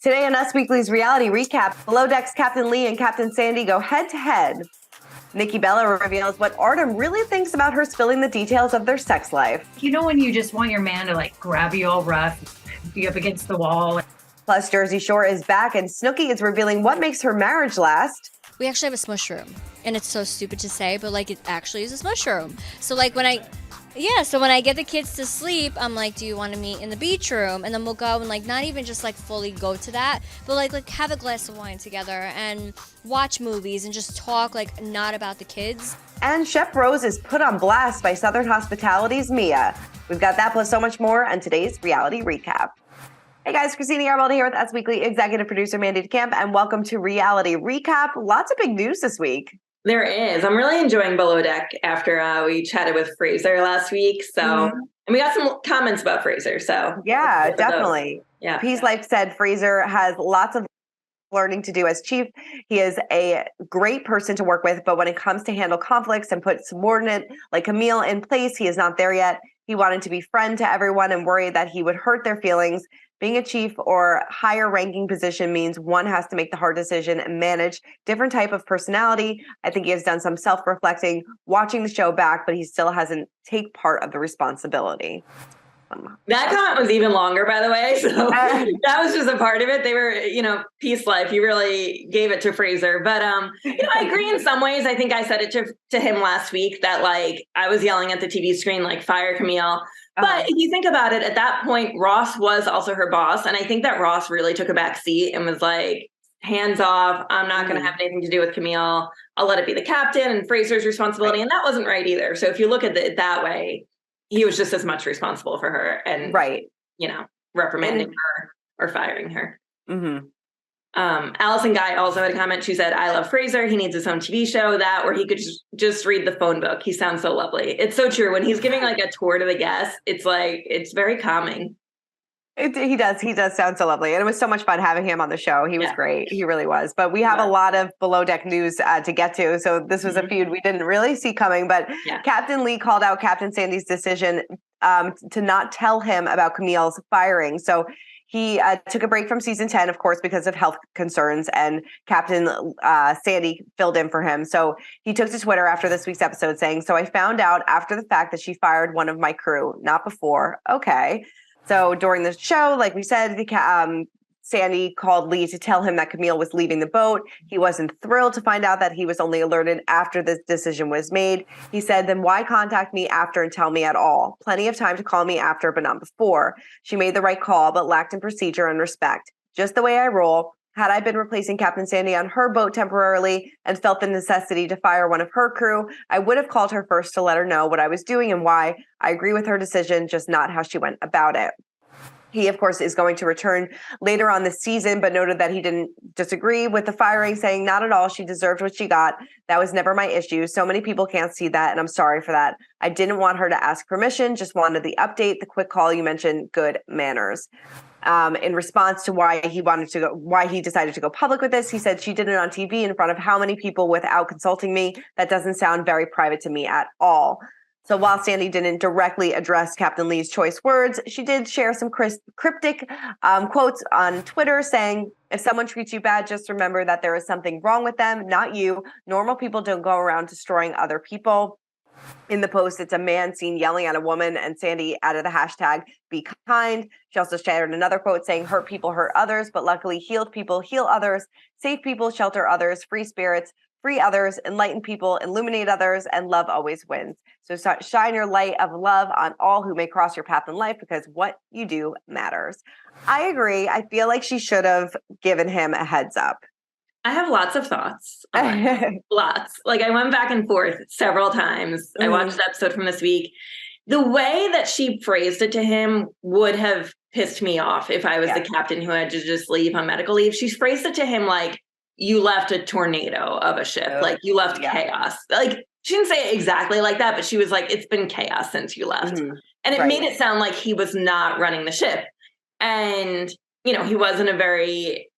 Today on Us Weekly's reality recap, Below Deck's Captain Lee and Captain Sandy go head-to-head. Nikki Bella reveals what Artem really thinks about her spilling the details of their sex life. You know when you just want your man to like grab you all rough, be up against the wall. Plus, Jersey Shore is back and Snooki is revealing what makes her marriage last. We actually have a smush room, and it's so stupid to say, but like it actually is a smush room. So like when I get the kids to sleep, I'm like, do you want to meet in the beach room? And then we'll go and like not even just like fully go to that, but like have a glass of wine together and watch movies and just talk like not about the kids. And Chef Rose is put on blast by Southern Hospitality's Mia. We've got that plus so much more on today's reality recap. Hey guys, Christina Yarbalda here with Us Weekly executive producer Mandy DeCamp, and welcome to Reality Recap. Lots of big news this week. There is. I'm really enjoying Below Deck after we chatted with Fraser last week. So, and we got some comments about Fraser. So, yeah, definitely. Yeah. Peace Life said Fraser has lots of learning to do as chief. He is a great person to work with, but when it comes to handle conflicts and put subordinate like Camille in place, he is not there yet. He wanted to be friend to everyone and worried that he would hurt their feelings. Being a chief or higher ranking position means one has to make the hard decision and manage different type of personality. I think he has done some self-reflecting, watching the show back, but he still hasn't take part of the responsibility. That comment was even longer, by the way. So that was just a part of it. They were, Peace Life. You really gave it to Fraser. But, I agree in some ways. I think I said it to him last week that like I was yelling at the TV screen, like fire Camille. But if you think about it, at that point, Ross was also her boss. And I think that Ross really took a back seat and was like, hands off. I'm not going to have anything to do with Camille. I'll let it be the captain and Fraser's responsibility. Right. And that wasn't right either. So if you look at it that way, he was just as much responsible for her and, reprimanding her or firing her. Mm-hmm. Allison Guy also had a comment. She said, I love Fraser. He needs his own TV show where he could just read the phone book. He sounds so lovely. It's so true. When he's giving like a tour to the guests, it's like, it's very calming. He does sound so lovely. And it was so much fun having him on the show. He was great. He really was. But we have a lot of Below Deck news to get to. So this was a feud we didn't really see coming. But Captain Lee called out Captain Sandy's decision to not tell him about Camille's firing. So he took a break from season 10, of course, because of health concerns, and Captain Sandy filled in for him. So he took to Twitter after this week's episode saying, so I found out after the fact that she fired one of my crew, not before. Okay. So during the show, like we said, Sandy called Lee to tell him that Camille was leaving the boat. He wasn't thrilled to find out that he was only alerted after this decision was made. He said, then why contact me after and tell me at all? Plenty of time to call me after, but not before. She made the right call, but lacked in procedure and respect. Just the way I roll. Had I been replacing Captain Sandy on her boat temporarily and felt the necessity to fire one of her crew, I would have called her first to let her know what I was doing and why. I agree with her decision, just not how she went about it. He, of course, is going to return later on this season, but noted that he didn't disagree with the firing, saying, not at all. She deserved what she got. That was never my issue. So many people can't see that, and I'm sorry for that. I didn't want her to ask permission, just wanted the update, the quick call you mentioned, good manners. In response to why he decided to go public with this, he said, she did it on TV in front of how many people without consulting me? That doesn't sound very private to me at all. So while Sandy didn't directly address Captain Lee's choice words, she did share some cryptic quotes on Twitter saying, if someone treats you bad, just remember that there is something wrong with them, not you. Normal people don't go around destroying other people. In the post, it's a man seen yelling at a woman, and Sandy added the hashtag be kind. She also shared another quote saying, hurt people hurt others, but luckily healed people heal others, safe people shelter others, free spirits free others, enlighten people, illuminate others, and love always wins. So shine your light of love on all who may cross your path in life, because what you do matters. I agree. I feel like she should have given him a heads up. I have lots of thoughts. Lots. Like I went back and forth several times. I watched the episode from this week. The way that she phrased it to him would have pissed me off if I was the captain who had to just leave on medical leave. She phrased it to him like, you left a tornado of a ship. Like you left chaos. Like she didn't say it exactly like that, but she was like, it's been chaos since you left. And it made it sound like he was not running the ship. And, he was in a very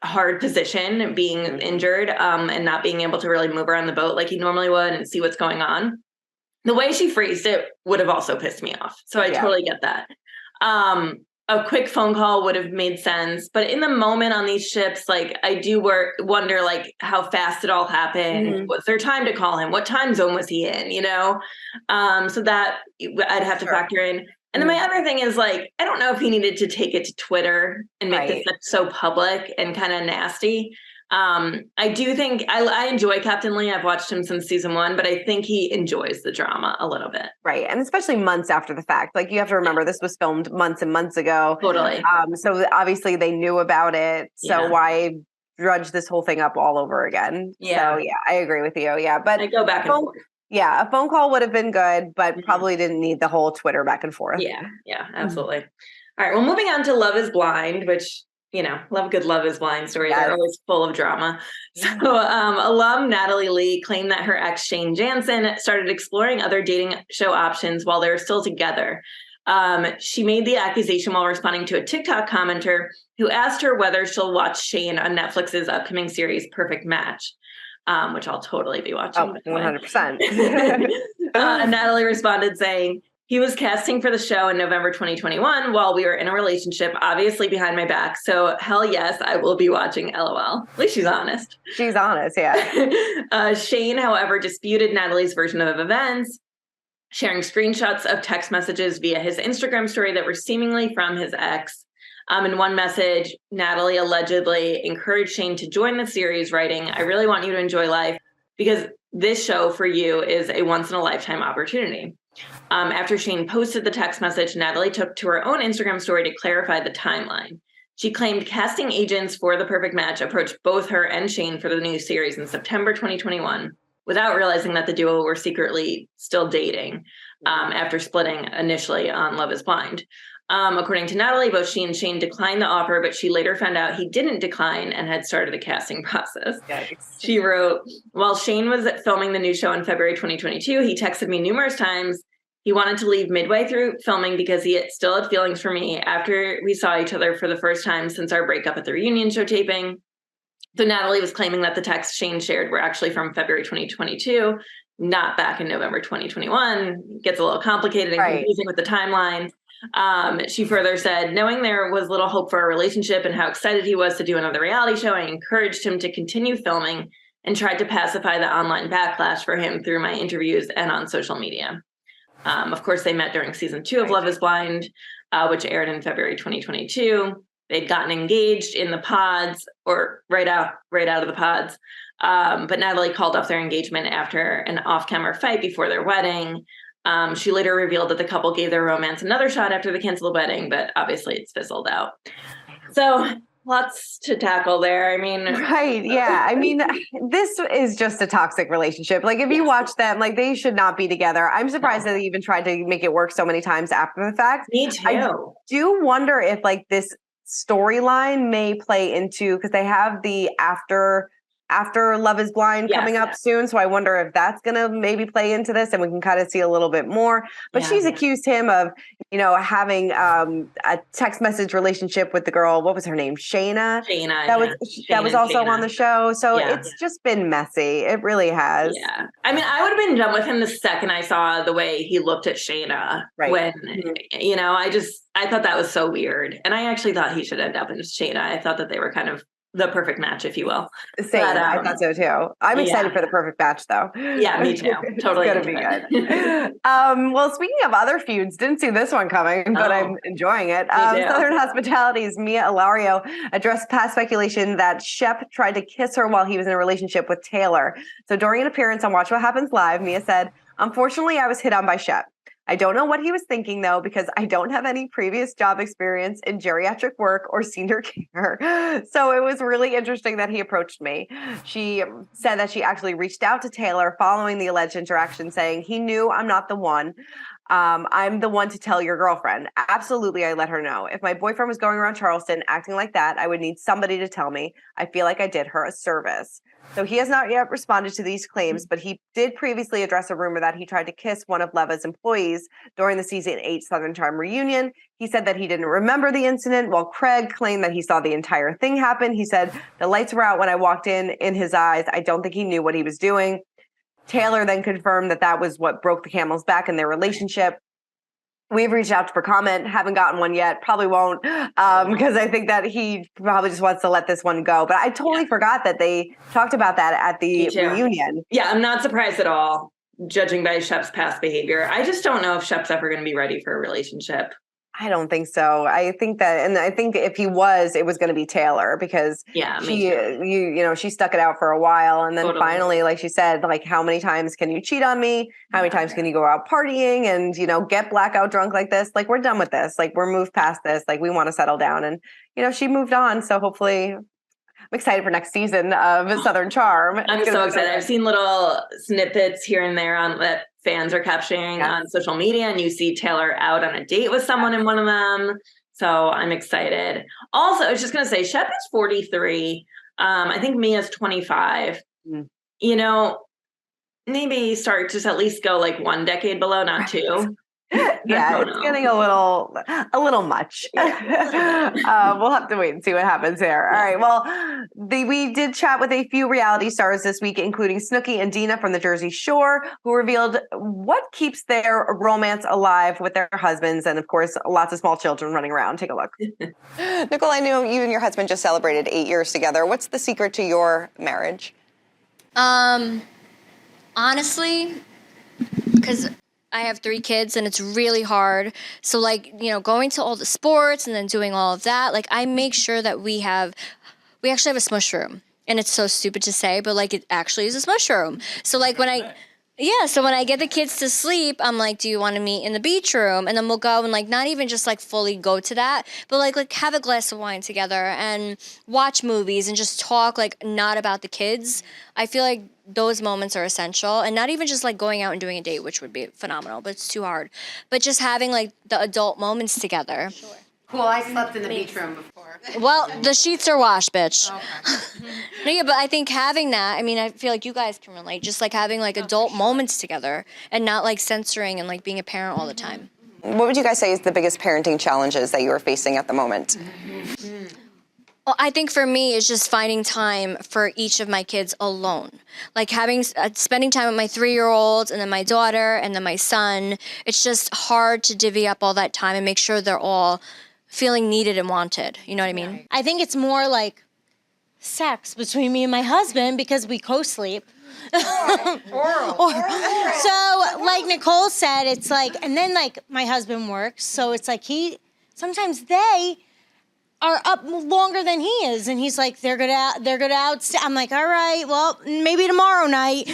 hard position being injured and not being able to really move around the boat like he normally would and see what's going on. The way she phrased it would have also pissed me off. So I totally get that. a quick phone call would have made sense. But in the moment on these ships, like I do wonder like how fast it all happened. Mm-hmm. Was there time to call him? What time zone was he in? So that I'd have to factor in. And then my other thing is like, I don't know if he needed to take it to Twitter and make this so public and kind of nasty. I do think I enjoy Captain Lee. I've watched him since season 1, but I think he enjoys the drama a little bit. Right. And especially months after the fact. Like you have to remember this was filmed months and months ago. Totally. So obviously they knew about it. So why drudge this whole thing up all over again? Yeah. So I agree with you. Yeah. But I go back and forth. Yeah, a phone call would have been good, but probably didn't need the whole Twitter back and forth. Yeah, absolutely. All right, well, moving on to Love is Blind, which, love a good Love is Blind story. Yes. They're always full of drama. So alum Natalie Lee claimed that her ex, Shane Jansen, started exploring other dating show options while they were still together. She made the accusation while responding to a TikTok commenter who asked her whether she'll watch Shane on Netflix's upcoming series, Perfect Match. Which I'll totally be watching. 100%. Natalie responded saying, he was casting for the show in November 2021 while we were in a relationship, obviously behind my back. So hell yes, I will be watching LOL. At least she's honest. She's honest, yeah. Shane, however, disputed Natalie's version of events, sharing screenshots of text messages via his Instagram story that were seemingly from his ex. In one message, Natalie allegedly encouraged Shane to join the series, writing, I really want you to enjoy life because this show for you is a once-in-a-lifetime opportunity. After Shane posted the text message, Natalie took to her own Instagram story to clarify the timeline. She claimed casting agents for The Perfect Match approached both her and Shane for the new series in September 2021 without realizing that the duo were secretly still dating after splitting initially on Love is Blind. According to Natalie, both she and Shane declined the offer, but she later found out he didn't decline and had started the casting process. Yikes. She wrote, while Shane was filming the new show in February 2022, he texted me numerous times. He wanted to leave midway through filming because he still had feelings for me after we saw each other for the first time since our breakup at the reunion show taping. So Natalie was claiming that the texts Shane shared were actually from February 2022, not back in November 2021. It gets a little complicated and confusing with the timeline. She further said, knowing there was little hope for our relationship and how excited he was to do another reality show, I encouraged him to continue filming and tried to pacify the online backlash for him through my interviews and on social media. Of course, they met during season 2 of Love is Blind, which aired in February 2022. They'd gotten engaged in the pods or right out of the pods. But Natalie called off their engagement after an off-camera fight before their wedding. She later revealed that the couple gave their romance another shot after they canceled the wedding, but obviously it's fizzled out. So lots to tackle there. I mean, right. Yeah. I mean, this is just a toxic relationship. Like if you watch them, like they should not be together. I'm surprised that they even tried to make it work so many times after the fact. Me too. I do wonder if like this storyline may play into, because they have the after Love is Blind coming up soon. So I wonder if that's going to maybe play into this and we can kind of see a little bit more. But she's accused him of, having a text message relationship with the girl. What was her name? Chyna. That was also on the show. So it's just been messy. It really has. Yeah. I mean, I would have been done with him the second I saw the way he looked at Chyna when, I thought that was so weird. And I actually thought he should end up in Chyna. I thought that they were kind of the perfect match, if you will. Same. But, I thought so too. I'm excited for the perfect match, though. Yeah, me too. Totally. It's gonna be good. Well, speaking of other feuds, didn't see this one coming, but I'm enjoying it. Southern Hospitality's Mia Ilario addressed past speculation that Shep tried to kiss her while he was in a relationship with Taylor. So during an appearance on Watch What Happens Live, Mia said, "Unfortunately, I was hit on by Shep. I don't know what he was thinking, though, because I don't have any previous job experience in geriatric work or senior care. So it was really interesting that he approached me." She said that she actually reached out to Taylor following the alleged interaction, saying, "He knew I'm not the one. I'm the one to tell your girlfriend." Absolutely, I let her know. If my boyfriend was going around Charleston acting like that, I would need somebody to tell me. I feel like I did her a service. So he has not yet responded to these claims, but he did previously address a rumor that he tried to kiss one of Leva's employees during the season 8 Southern Charm reunion. He said that he didn't remember the incident, while Craig claimed that he saw the entire thing happen. He said, "The lights were out when I walked in his eyes. I don't think he knew what he was doing." Taylor then confirmed that that was what broke the camel's back in their relationship. We've reached out for comment, haven't gotten one yet, probably won't, because I think that he probably just wants to let this one go. But I totally forgot that they talked about that at the reunion. Yeah, I'm not surprised at all, judging by Shep's past behavior. I just don't know if Shep's ever going to be ready for a relationship. I don't think so. I think that, and I think if he was, it was going to be Taylor, because she stuck it out for a while, and then finally, like she said, like, how many times can you cheat on me? How many times can you go out partying and get blackout drunk like this? Like, we're done with this. Like, we're moved past this. Like, we want to settle down, and she moved on. So hopefully, I'm excited for next season of Southern Charm. I'm so excited. I've seen little snippets here and there on that fans are capturing on social media, and you see Taylor out on a date with someone in one of them. So I'm excited. Also, I was just going to say, Shep is 43. I think Mia's 25. Maybe start just at least go like 1 decade below, not 2. Yeah, it's getting a little much. We'll have to wait and see what happens there. All right. Well, we did chat with a few reality stars this week, including Snooki and Dina from the Jersey Shore, who revealed what keeps their romance alive with their husbands, and of course, lots of small children running around. Take a look. Nicole, I know you and your husband just celebrated 8 years together. What's the secret to your marriage? Honestly, because I have 3 kids and it's really hard. So going to all the sports and then doing all of that, like, I make sure that we actually have a Smush room. And it's so stupid to say, but it actually is a Smush room. So when I get the kids to sleep, I'm like, do you want to meet in the beach room? And then we'll go and not even just fully go to that, but have a glass of wine together and watch movies and just talk not about the kids. I feel like those moments are essential, and not even just going out and doing a date, which would be phenomenal, but it's too hard. But just having the adult moments together. Sure. Cool. I slept in the beach room before. Well, the sheets are washed, bitch. Okay. No, yeah, but I think having that, I feel like you guys can relate, just having adult moments together and not censoring and being a parent all the time. What would you guys say is the biggest parenting challenges that you are facing at the moment? Well, I think for me, it's just finding time for each of my kids alone. Spending time with my 3-year-old and then my daughter and then my son. It's just hard to divvy up all that time and make sure they're all feeling needed and wanted. You know what I mean? I think it's more like sex between me and my husband because we co-sleep. Oral. So like Nicole said, it's and then my husband works. So it's sometimes they are up longer than he is, and he's they're good out. I'm like, all right, well, maybe tomorrow night.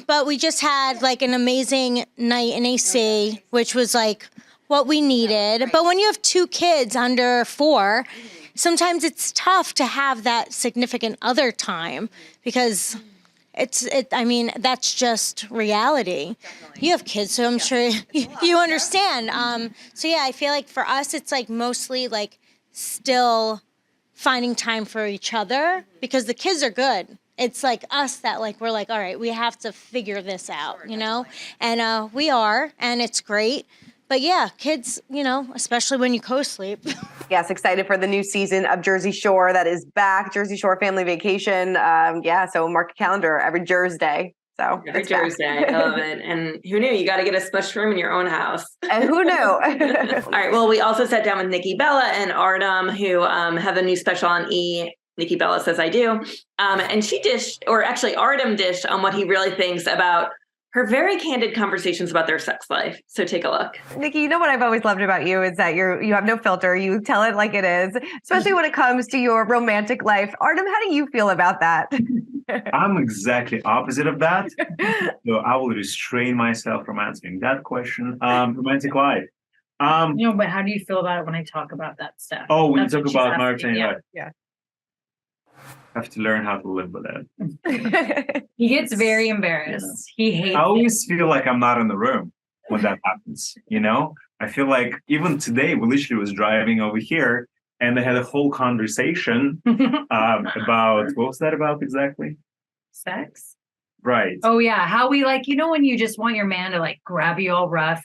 But we just had an amazing night in AC, which was what we needed. But when you have 2 kids under 4, sometimes it's tough to have that significant other time because that's just reality. Definitely. You have kids, so I'm sure you understand. So yeah, I feel like for us, it's mostly still finding time for each other because the kids are good. It's us that we're all right, we have to figure this out, and we are, and it's great. But yeah, kids, especially when you co-sleep. Yes, excited for the new season of Jersey Shore that is back. Jersey Shore Family Vacation. So mark your calendar every Thursday. So every Thursday, I love it. And who knew? You got to get a Smush room in your own house. And who knew? All right. Well, we also sat down with Nikki Bella and Artem, who have a new special on E! Nikki Bella Says I Do. And she dished, or actually Artem dished on what he really thinks about her very candid conversations about their sex life. So take a look. Nikki, what I've always loved about you is that you have no filter. You tell it like it is, especially when it comes to your romantic life. Artem, how do you feel about that? I'm exactly opposite of that. So I will restrain myself from answering that question. Romantic life. But how do you feel about it when I talk about that stuff? Oh, when you talk about marriage, yeah. I have to learn how to live with it. He gets very embarrassed. He hates I always feel like I'm not in the room when that happens. I feel like even today, we literally was driving over here and they had a whole conversation about, what was that about exactly? Sex. Right. Oh yeah. How we when you just want your man to grab you all rough,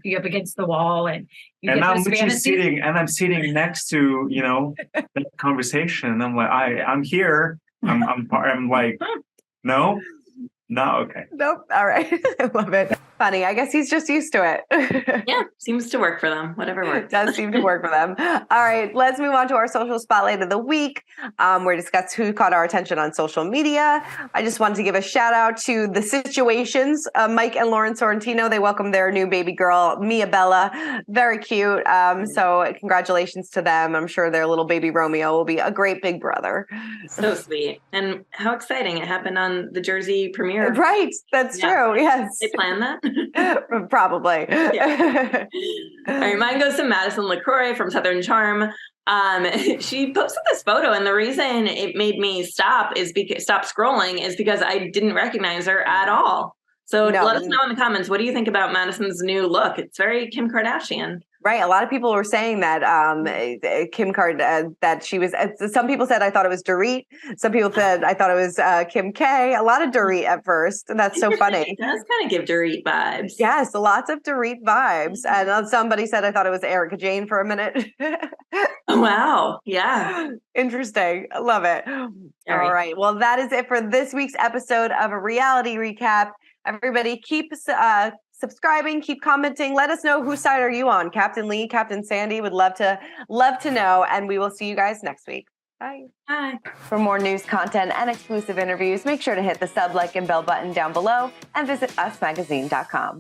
you up against the wall, and I'm sitting next to that conversation, and I'm like, I'm here. I'm like, no, okay. Nope. All right. I love it. Funny. I guess he's just used to it. Yeah, seems to work for them. Whatever works. It does seem to work for them. All right, let's move on to our social spotlight of the week. We discuss who caught our attention on social media. I just wanted to give a shout out to the Situations, Mike and Lauren Sorrentino. They welcomed their new baby girl, Mia Bella. Very cute. So congratulations to them. I'm sure their little baby Romeo will be a great big brother. So sweet. And how exciting. It happened on the Jersey premiere. Right. That's true. Yes. They planned that? Probably. Yeah. All right, mine goes to Madison LaCroix from Southern Charm. She posted this photo, and the reason it made me stop scrolling is because I didn't recognize her at all. So let us know in the comments, what do you think about Madison's new look? It's very Kim Kardashian. Right. A lot of people were saying that Kim Kardashian, that she was, some people said I thought it was Derick. Some people said I thought it was Kim K. A lot of Derick at first. And that's so funny. It does kind of give Derick vibes. Yes, lots of Derick vibes. And somebody said I thought it was Erica Jane for a minute. Wow. Yeah. Interesting. I love it. All right. Well, that is it for this week's episode of A Reality Recap. Everybody keep subscribing, keep commenting. Let us know whose side are you on, Captain Lee, Captain Sandy. Would love to know. And we will see you guys next week. Bye. Bye. For more news, content, and exclusive interviews, make sure to hit the sub, like, and bell button down below and visit usmagazine.com.